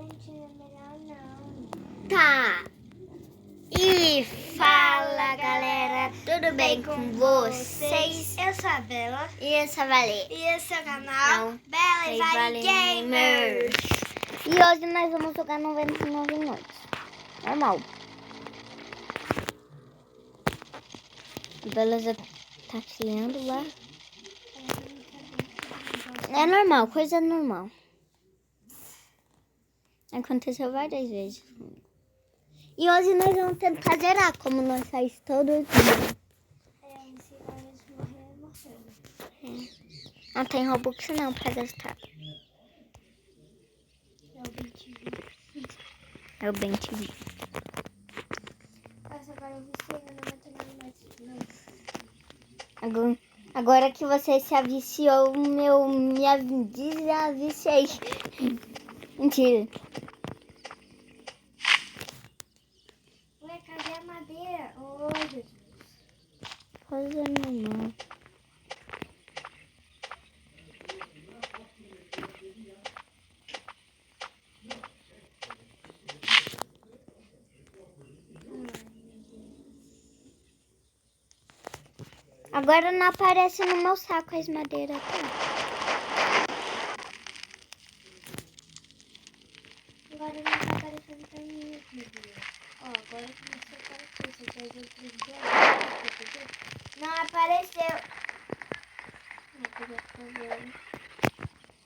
gente, é melhor não. Tá. E fala, galera, tudo bem com vocês? Eu sou a Bela. E eu sou a Valê. E esse é o canal Não. Bela e Vale Gamers. E hoje nós vamos jogar 99 noites. Normal. A Bela já tá criando lá. É normal, coisa normal. Aconteceu várias vezes. E hoje nós vamos tentar zerar, como nós faz todo dia. Se nós morremos. Não tem Robux não pra gastar. É o BTV. É o Bem TV. Nossa, agora eu viciei no 99 noites. Agora que você se aviciou, me aviciei. Mentira. Ué, cadê a madeira? Oh, Jesus. Coisa normal. Agora não aparece no meu saco as madeiras, tá? Agora não tá aparecendo pra mim, meu Deus. Ó, agora começou a aparecer. Você quer ver outro dia? Não apareceu.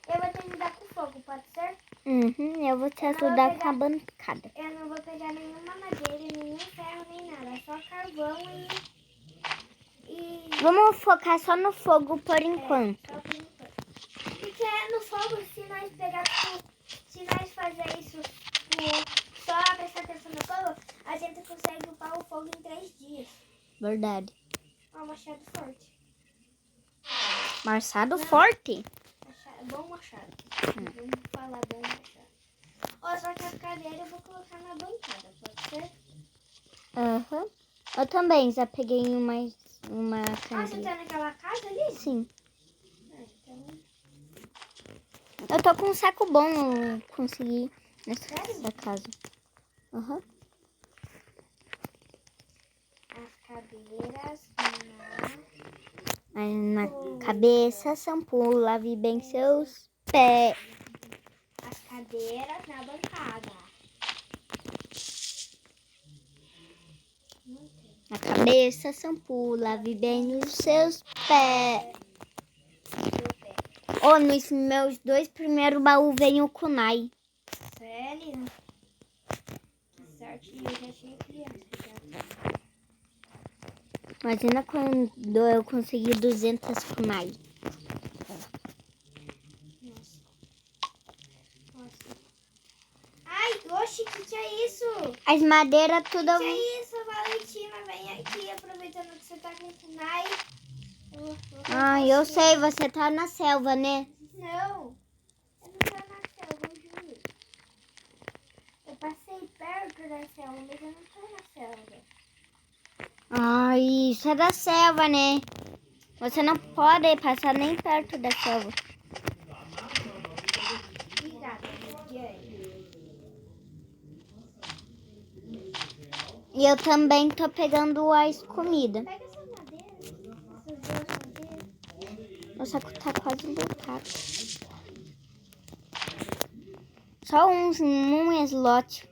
Eu vou te ajudar com fogo, pode ser? Eu vou te ajudar com a bancada. Eu não vou pegar nenhuma madeira, nenhum ferro, nem nada. Só carvão e... Vamos focar só no fogo por enquanto. Só por enquanto. Porque no fogo, se nós pegar, se nós fazer isso só prestar atenção no fogo, a gente consegue upar o fogo em 3 dias. Verdade. Ó, machado forte. Machado forte? Bom machado. Vamos falar bom machado. Ó, só que a cadeira eu vou colocar na bancada, pode ser? Aham. Eu também já peguei uma Ah, você tá naquela casa ali? Sim. Então... Eu tô com um saco bom, eu consegui nessa casa. Aham. As cadeiras Aí na cabeça, shampoo, lave bem seus pés. As cadeiras na bancada. Na cabeça, shampoo, lave bem os seus pés. Oh, nos meus 2 primeiros baús vem o kunai. Sério? Que sorte, eu já tinha criança. Imagina quando eu conseguir 200 kunai. Nossa. Ai, oxi, que é isso? As madeiras tudo... Que é isso, Valentina? Vem aqui, aproveitando que você tá com kunai. Eu sei, você tá na selva, né? Não, eu não tô na selva, eu juro. Eu passei perto da selva, mas eu não tô na selva. Isso é da selva, né? Você não pode passar nem perto da selva. Obrigada, E eu também tô pegando as comidas. Pega essa madeira, essas 2 madeiras. O saco tá quase lotado. Só um slot.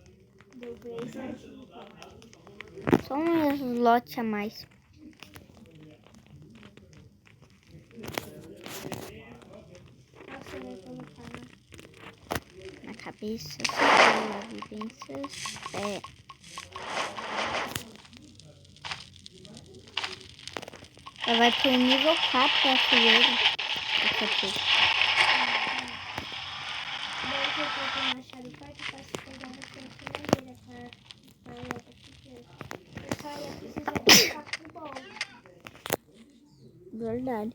Deu 3 certinho. Só um slot a mais. Você vai colocar Na cabeça, lave bem seus pés. Ela vai pro nível 4 a fogueira. Daqui a pouco. Daí que eu tô com o machado forte, eu posso pegar bastante madeira pra outra figueira. Eu só ia precisar de um saco bom. Verdade.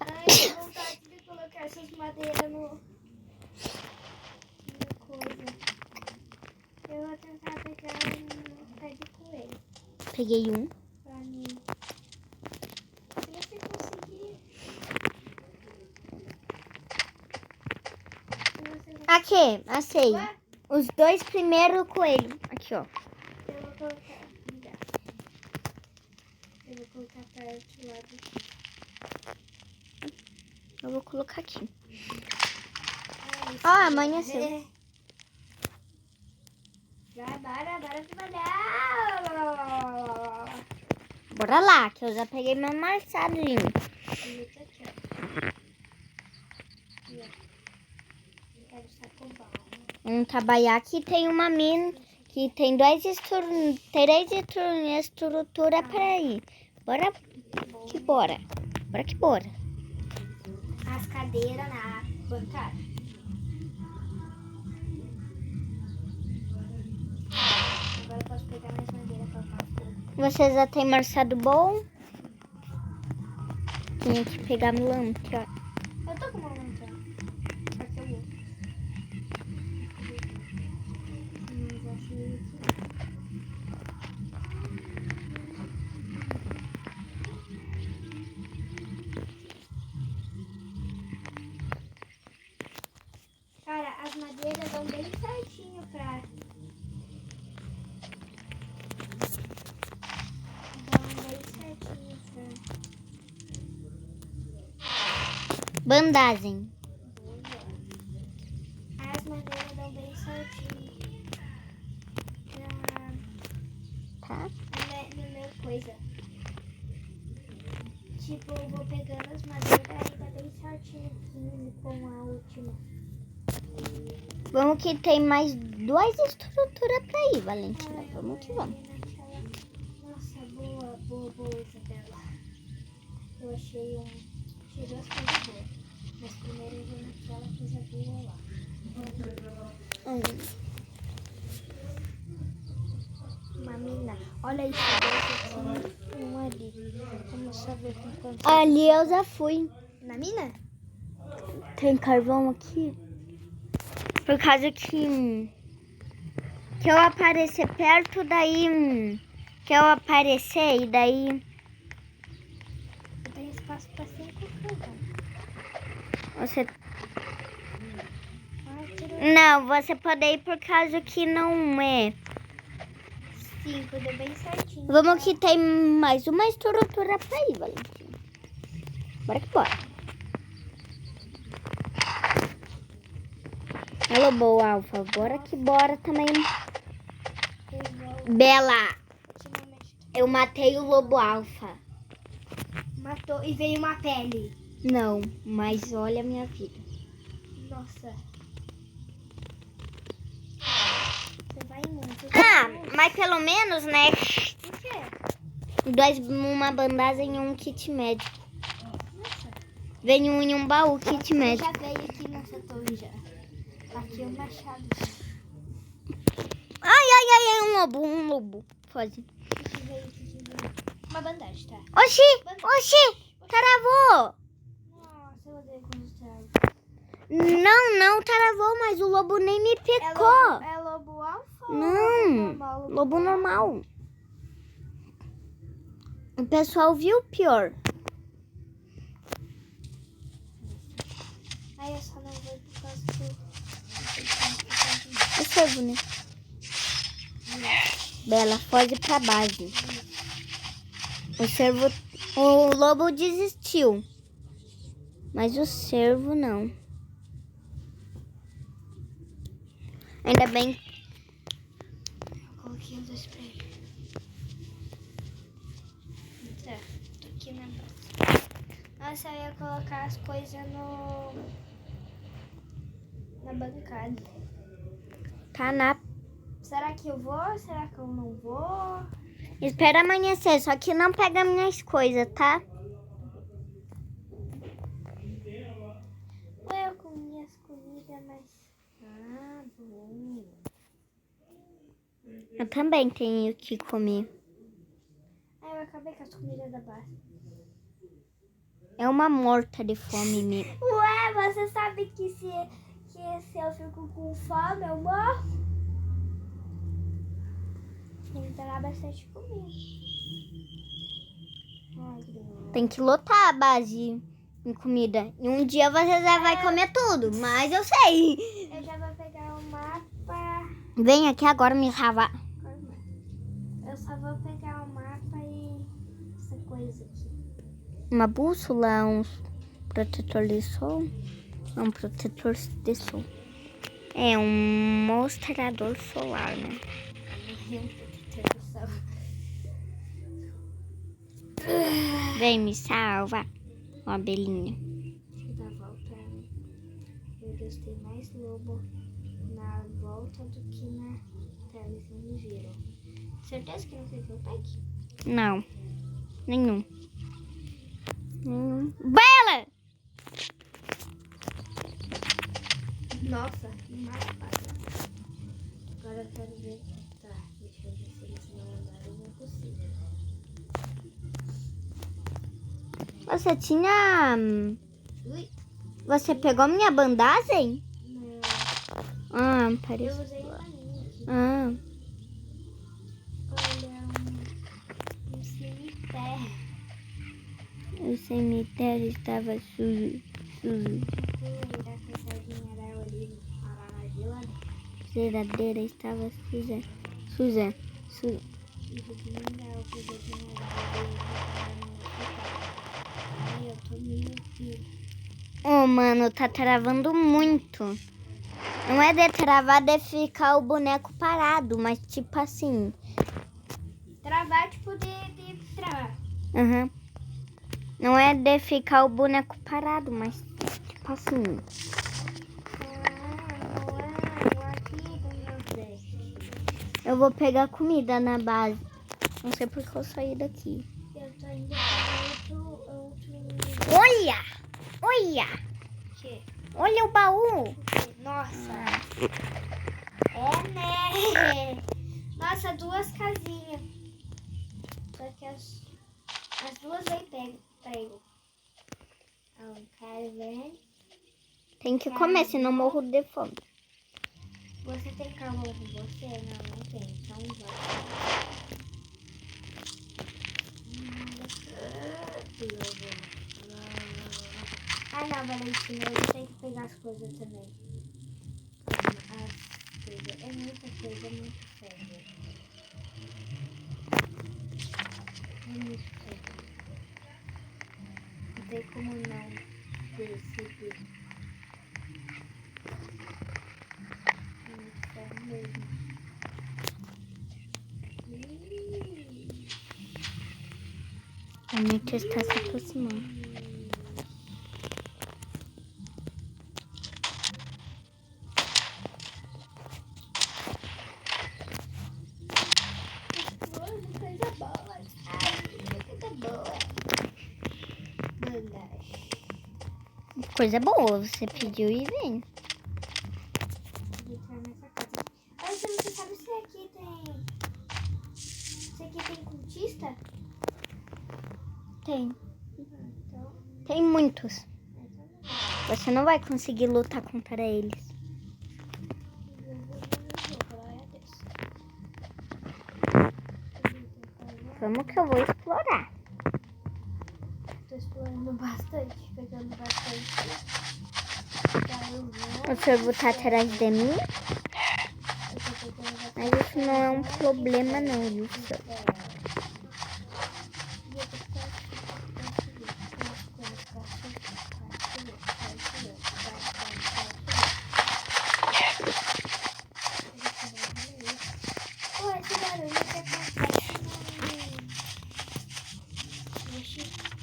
Ai, eu tô vontade de colocar essas madeiras no coisa. Eu vou tentar pegar um pé de coelho Peguei um. pra mim. Se você conseguir, Aqui, achei. Ué? Os 2 primeiros coelhos. Aqui, ó. Eu vou colocar. Me dá. Eu vou colocar perto lá do. Eu vou colocar aqui. Ai, Ó, amanheceu. Vai, bora trabalhar. Bora lá, que eu já peguei meu marçadinho. Eu tô aqui, ó. Aqui, ó. Eu quero saco bom. Vamos trabalhar aqui. Tem uma mina que tem 3 estruturas para ir. Bora que bora. Bora que bora. As cadeiras na bancada. Agora eu posso pegar mais madeira pra colocar fogo. Você já tem marçado bom? Tinha que pegar lã aqui, ó. Eu tô com uma lanterna. Só que eu vou. Mas achei aqui. Cara, as madeiras dão bem certinho pra... Dão bem certinho pra... Bandagem. As madeiras dão bem certinho Tá? no meu coisa. Tipo, eu vou pegando as madeiras e dá bem certinho com a última. Vamos que tem mais 2 estruturas pra ir, Valentina. Vamos que vamos. Nossa, boa, Isabela. Eu achei duas coisas boas. Mas primeiro eu vou naquela coisa boa lá. Uma mina. Olha isso, dois aqui, um ali. Vamos só ver com quanto. Ali eu já fui. Na mina? Tem carvão aqui. Por causa que eu aparecer perto, daí que eu aparecer e daí Eu tenho espaço pra 5 carvão. você... Quatro, Não, você pode ir por causa que não é. 5, deu bem certinho. Vamos que tem mais uma estrutura pra ir, Valentina. Bora que bora. Alô, boa, Alfa. Bora que bora também. Bela, eu matei o lobo alfa. Matou e veio uma pele. Não, mas olha a minha vida. Nossa. Você vai muito. Ah, mas pelo menos, né? O quê? Uma bandagem e um kit médico. Nossa. Vem um em um baú, kit Eu médico. já veio aqui nessa torre já. Aqui é o machado. Ai, um lobo. Foge. Aqui veio. Uma bandagem, tá? Oxi, travou. Nossa, eu odeio quando estraga. Não travou, mas o lobo nem me picou. É lobo alfa ou Não, lobo normal. O pessoal viu pior. Aí eu só não vou por causa que eu... É cervo, né? Bela, foge pra base. O lobo desistiu. Mas o cervo não. Ainda bem. Eu coloquei os dois pra ele. Tá, tô aqui na base. Nossa, eu ia colocar as coisas na bancada. Tá na... Será que eu vou? Será que eu não vou? Espera amanhecer, só que não pega minhas coisas, tá? Eu comi as comidas, mas... Ah, bom. Eu também tenho que comer. Ah, eu acabei com as comidas da base. É uma morta de fome mesmo. Ué, você sabe que se eu fico com fome, eu morro? Tem que pegar bastante comida. Ai, que delícia. Tem que lotar a base em comida. E um dia você já vai comer tudo, mas eu sei. Eu já vou Vem aqui agora me salvar. Eu só vou pegar o mapa e essa coisa aqui. Uma bússola, um protetor de sol. Um protetor de sol. É um mostrador solar, né? Vem me salva. Uma abelhinha. Deixa eu dar a volta. Meu Deus, tem mais lobo na volta do que na tela. Eles não me viram. Certeza que não fez meu pack? Não. Nenhum. Bela! Nossa, que mapa. Agora eu quero ver. Tá, deixa eu ver se eles não andaram. Não é possível. Você tinha... Ui, Você pegou minha bandagem? não. Ah, Eu parece. usei uma minha aqui. Ah, Olha, um cemitério. o cemitério estava sujo. Poeira, que a sardinha era ali na geladeira. A geladeira estava suja. E o mineral que eu tinha dado Ai, eu tô meio que... Oh, mano, tá travando muito. Não é de travar, de ficar o boneco parado, mas tipo assim. Travar, tipo, de travar. Aham. Não é de ficar o boneco parado, mas tipo assim. Eu vou pegar comida na base. Não sei porque eu saí daqui. Eu tô indo para outro... Olha! Olha! Que? Olha o baú! Nossa! É, né? Nossa, 2 casinhas. Só que as 2 aí pego. Um cara vem. Tem que comer, senão morro de fome. Você tem carvão com você? Não tem. Então vai. Ah, não, Valentina, eu tenho que pegar as coisas também. As coisas. É muita coisa, é muito sério. É muito sério. Não tem como não decidir. É muito sério mesmo. A noite está se aproximando. Coisa boa. Ai, coisa boa. Bandagem. Coisa boa, você pediu e vem. Vou entrar nessa casa. Olha, você sabe se aqui tem... Se aqui tem cultista? Tem. Então... Tem muitos. Então Você não vai conseguir lutar contra eles. Vamos que eu vou explorar. Tô explorando bastante, pegando bastante. Tá, eu vou... Você vai botar atrás de mim? Eu tô pegando bastante. Mas isso não é um problema não, Wilson. Pô, esse barulho que acontece no...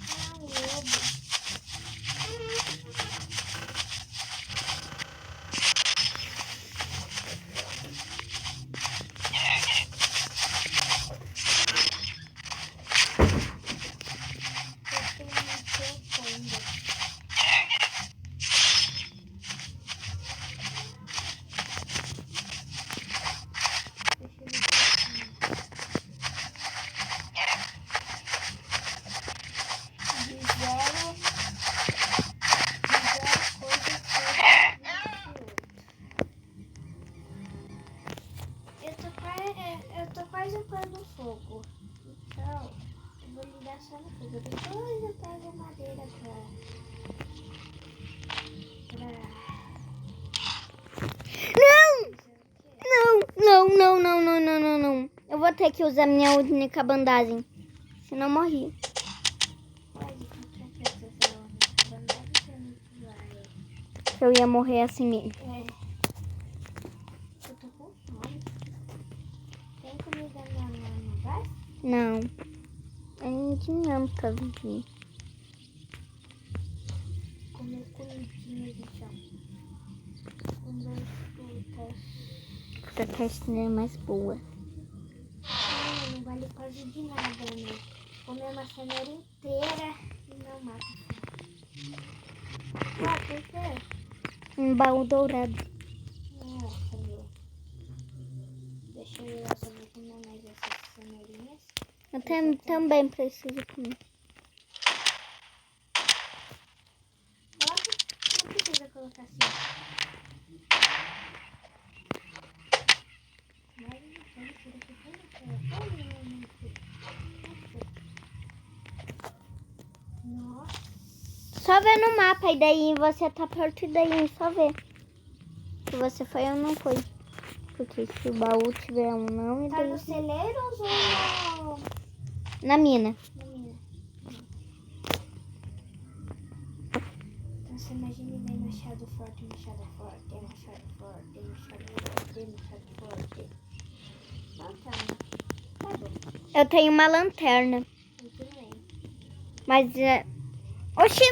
Ah, o lobo. ter que usar minha única bandagem. Senão morri. Pode, pra que você vai andar, você não vai. Eu ia morrer assim mesmo. Eu tô com fome. Tem comida no bar? Não. A gente não tá vindo. Comer comidinhas então. Com 2 frutas. Pra testar é mais boa. Não vale quase de nada, né? Comer uma cenoura inteira e não mata. Ah, por quê? Um baú dourado. Nossa, meu. Deixa eu ir lá só ver comer mais essas cenourinhas. Eu também preciso comer. Coloca, não precisa colocar assim. Mas então, tira aqui tudo. Nossa. Só ver no mapa e daí você tá perto e daí só ver. Se você foi ou não foi. Porque se o baú tiver um não, e Tá daí... no celeiros ou Na mina. na mina? Então você imagina e vem machado forte, machado forte, machado forte, machado forte, machado forte. Não tá, tá bom. Eu tenho uma lanterna. Eu também. Mas é... Oxi!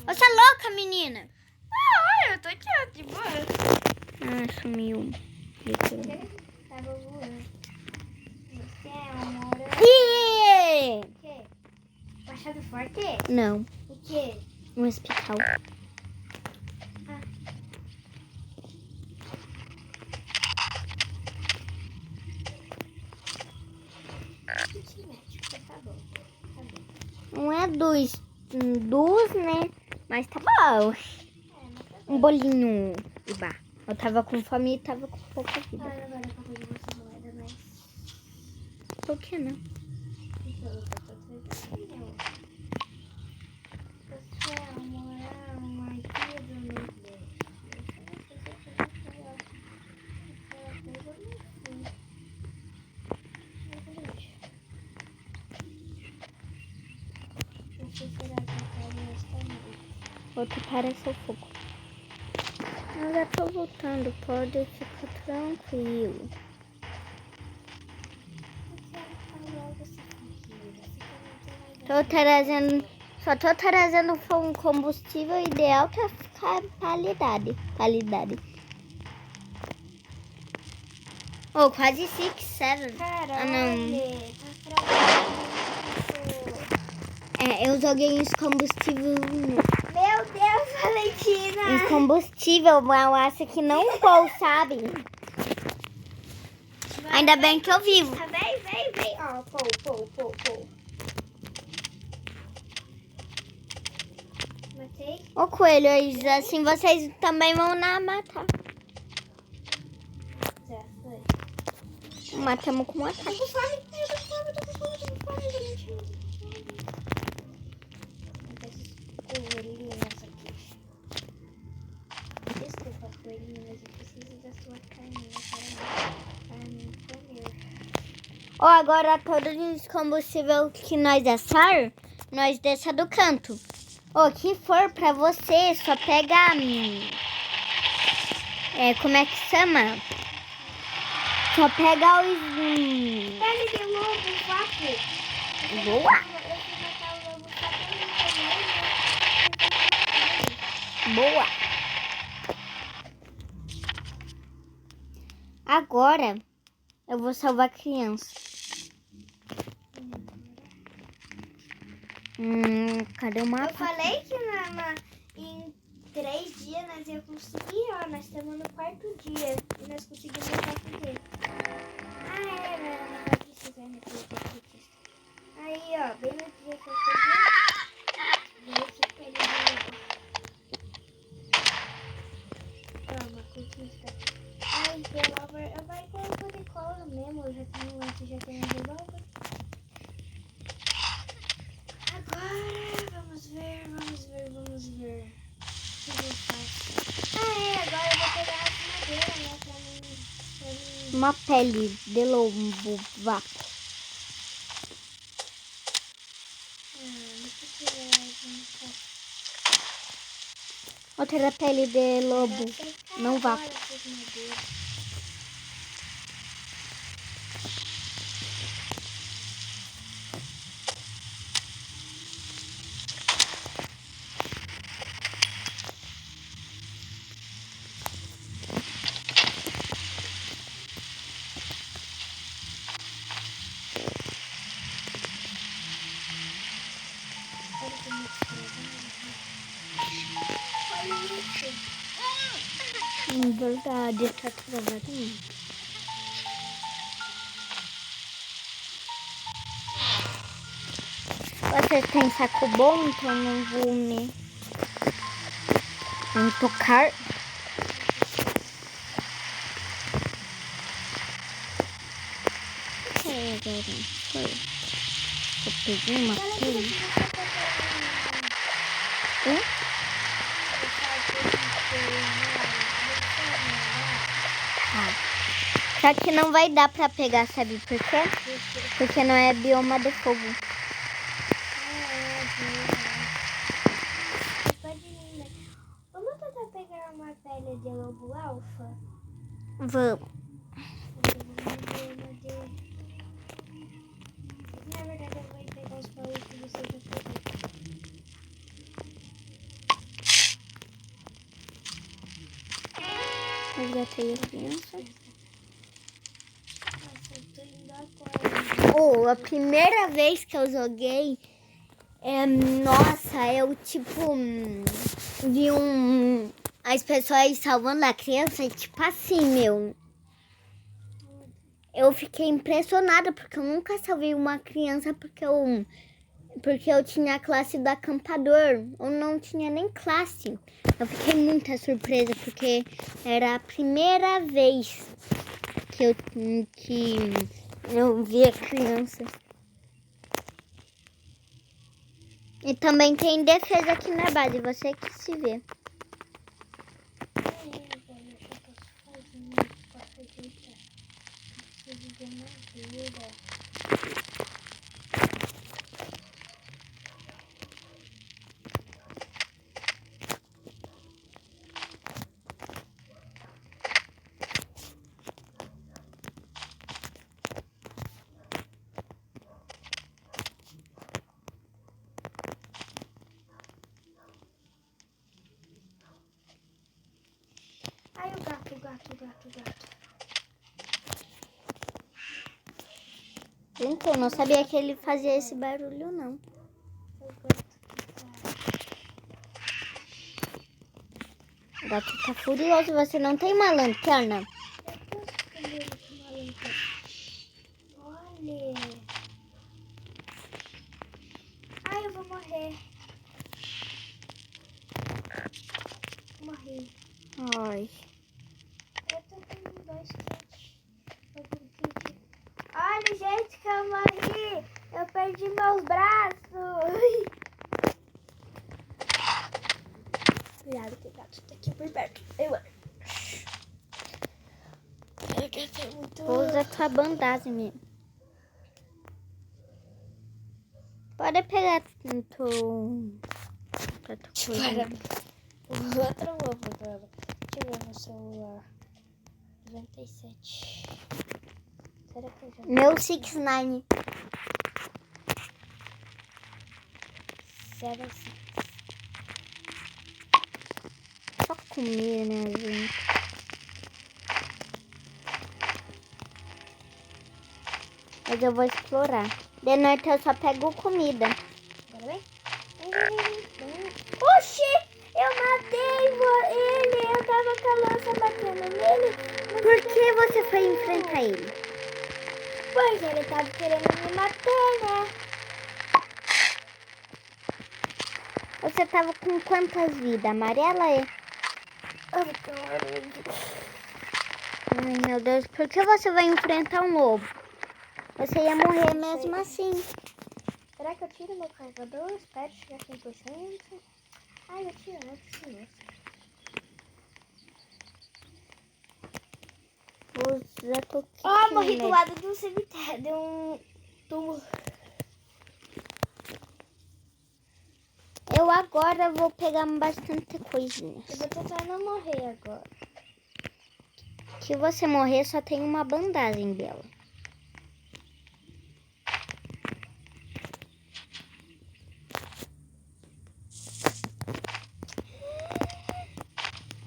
Você é louca, menina? Ah, olha, eu tô aqui, ó, de boa. Ah, sumiu. Tava voando. Você é um morango. Ih! O quê? Machado forte? Não, O quê? um hospital. Kit médico, tá bom. Tá bom. Não é dos, né? Mas tá bom. Mas tá Um bolinho. Iba. Eu tava com fome e tava com pouca vida. Agora acabou de você não vai dar mais. Por que não? Então, eu tô trazendo. Você é um morango, aqui do meu Deus. Outro parece o fogo. Eu já tô voltando, pode ficar tranquilo. Só tô trazendo um combustível ideal pra ficar qualidade. Oh, quase 6, 7. Ah, não. Eu joguei uns combustível. Meu Deus, Valentina! Uns combustível, eu acho que não vou, sabe? Ainda bem que eu vivo. Vem. Ó, pô. Matei. Ô, coelhos, assim vocês também vão na matar. Já foi. Matamos com um ataque. Eu tô com fome, Valentina. Coelhinhas aqui. Desculpa, coelhinho, mas eu preciso da sua carninha para me comer. Ó, agora todos os combustíveis que nós assar, nós deixa do canto. Ó, que for pra você, só pega... como é que chama? Só pega os... Pega de lobo, vapo. Boa! Eu fui matar o lobo só pra me comer. Boa! Agora, eu vou salvar a criança. Cadê o mapa? Eu falei que em 3 dias nós ia conseguir, ó. Nós estamos no 4º dia e nós conseguimos fazer. Não vai precisar repetir. Aí, ó, bem no dia que eu peguei. Veio que peguei. Toma, conquista. Ai, revólver. Vai com o de cola mesmo. Eu já tenho um revólver. Agora, vamos ver. O que eu faço? Agora eu vou pegar as madeiras, né, pra mim uma pele de lobo vapo. Outra pele de lobo, não vapo. Verdade, tá travado. Vocês têm saco bom, então não vou me tocar. Agora foi. Eu peguei uma pele. Só que não vai dar pra pegar, sabe por quê? Porque não é bioma de fogo. Vamos tentar pegar uma pele de lobo alfa? Vamos. Na verdade, eu vou pegar os baús que você já pegou. Resgatei a criança. Nossa, eu tô indo agora. A primeira vez que eu joguei, nossa, eu tipo vi as pessoas salvando a criança, e tipo assim, meu. Eu fiquei impressionada porque eu nunca salvei uma criança porque eu tinha a classe do acampador. Eu não tinha nem classe. Eu fiquei muito surpresa porque era a primeira vez que eu vi a criança. E também tem defesa aqui na base, você que se vê. Ai, o gato. Então, eu não sabia que ele fazia esse barulho, não. O gato tá furioso, você não tem uma lanterna? Eu posso esconder ele com uma lanterna. Olha. Ai, eu vou morrer. Morri. Ai. Eu tô com 2 kits. Olha, gente, que eu morri. Eu perdi meus braços. Cuidado que o gato tá aqui por perto. Usa tua bandagem mesmo. Pode pegar tu coisa. Outro ovo dela. Deixa eu ver no celular. 97. Será que eu já... Meu 6ix9ine. 76. Só comer, né, gente? Mas eu vou explorar. De noite eu só pego comida. Agora vem. Oxi! Eu matei ele! Eu tava com a lança batendo nele. Por que você foi enfrentar ele? Porque ele tava querendo me matar, né? Você tava com quantas vidas? Amarela é? Ai, meu Deus. Por que você vai enfrentar um lobo? Você ia morrer mesmo assim. Será que eu tiro meu carregador? Espero chegar a 100%. Ai, eu tiro, não é possível. Já tô aqui. Ó, morri do lado de um cemitério, de um túmulo. Eu agora vou pegar bastante coisinhas. Eu vou tentar não morrer agora. Se você morrer, só tem uma bandagem dela.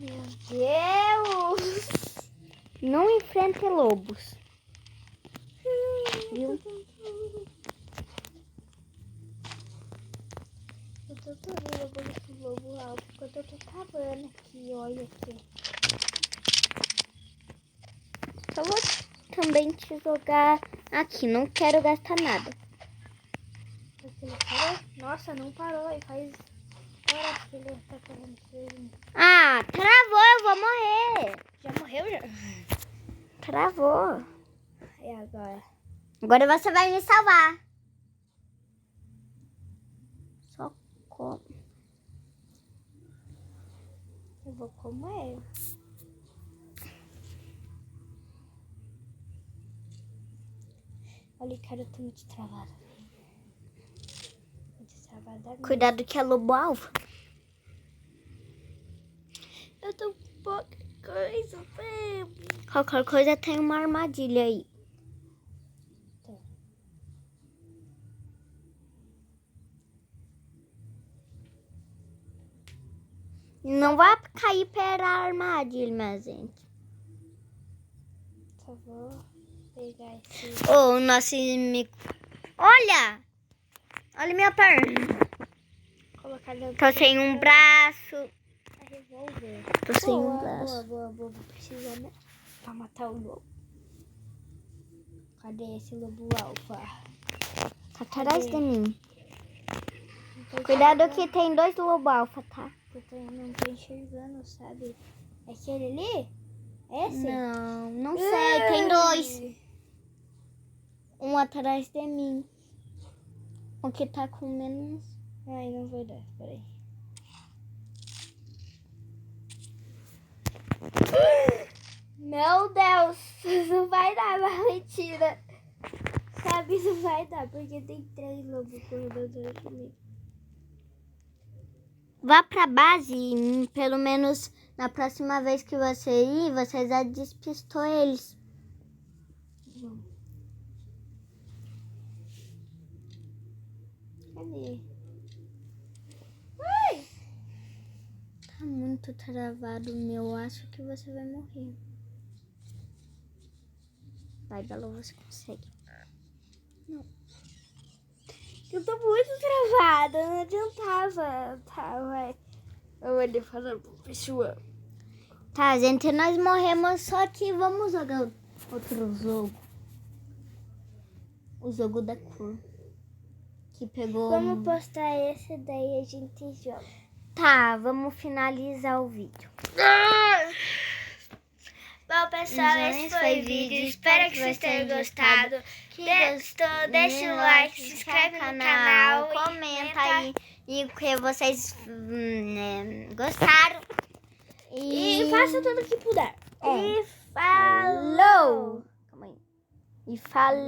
Meu Deus! Não enfrente lobos. Viu? Eu tô torando por esse lobo alto, porque eu tô cavando aqui, olha aqui. Só vou também te jogar aqui. Não quero gastar nada. Nossa, não parou. E faz horas que ele tá correndo sozinho. Ah, travou. Eu vou morrer. Já morreu, já? Travou. E agora? Agora você vai me salvar. Só como. Eu vou comer. Olha, cara, eu tô muito travada. Muito travada mesmo. Cuidado que é lobo alvo. Eu tô com pouca coisa, mesmo. Qualquer coisa tem uma armadilha aí. Tá. Não vai cair pela armadilha, minha gente. Só vou pegar esse... Ô, nosso inimigo. Olha! Olha minha perna. Colocar no... Tô sem um braço. A revólver. Tô sem um Boa, braço. boa. Vou precisar, né? Pra matar o lobo. Cadê esse lobo alfa? Tá atrás de mim. Não tô Cuidado enxergando. que tem 2 lobo alfa, tá? Eu não tô enxergando, sabe? É aquele ali? Esse? Não sei. Tem 2. Um atrás de mim. O que tá com menos. Ai, não vai dar. Peraí. Meu Deus! Não vai dar, mas mentira. Sabe, não vai dar, porque tem 3 lobos correndo atrás de mim. Vá pra base e pelo menos na próxima vez que você ir, você já despistou eles. Não. Cadê? Ai! Tá muito travado, meu. Acho que você vai morrer. Vai, Bela, você consegue. Não. Eu tô muito travada, não adiantava. Tá, vai. Eu vou ali falando pro pessoal. Tá, gente, nós morremos, só que vamos jogar outro jogo. O jogo da cor. Que pegou... Vamos postar esse, daí a gente joga. Tá, vamos finalizar o vídeo. Bom, pessoal, esse foi o vídeo. Espero que vocês tenham gostado. Gostou? Deixa o like, se inscreve no canal. Comenta aí e o que vocês gostaram. E faça tudo o que puder. É. E falou! Calma aí. E falou!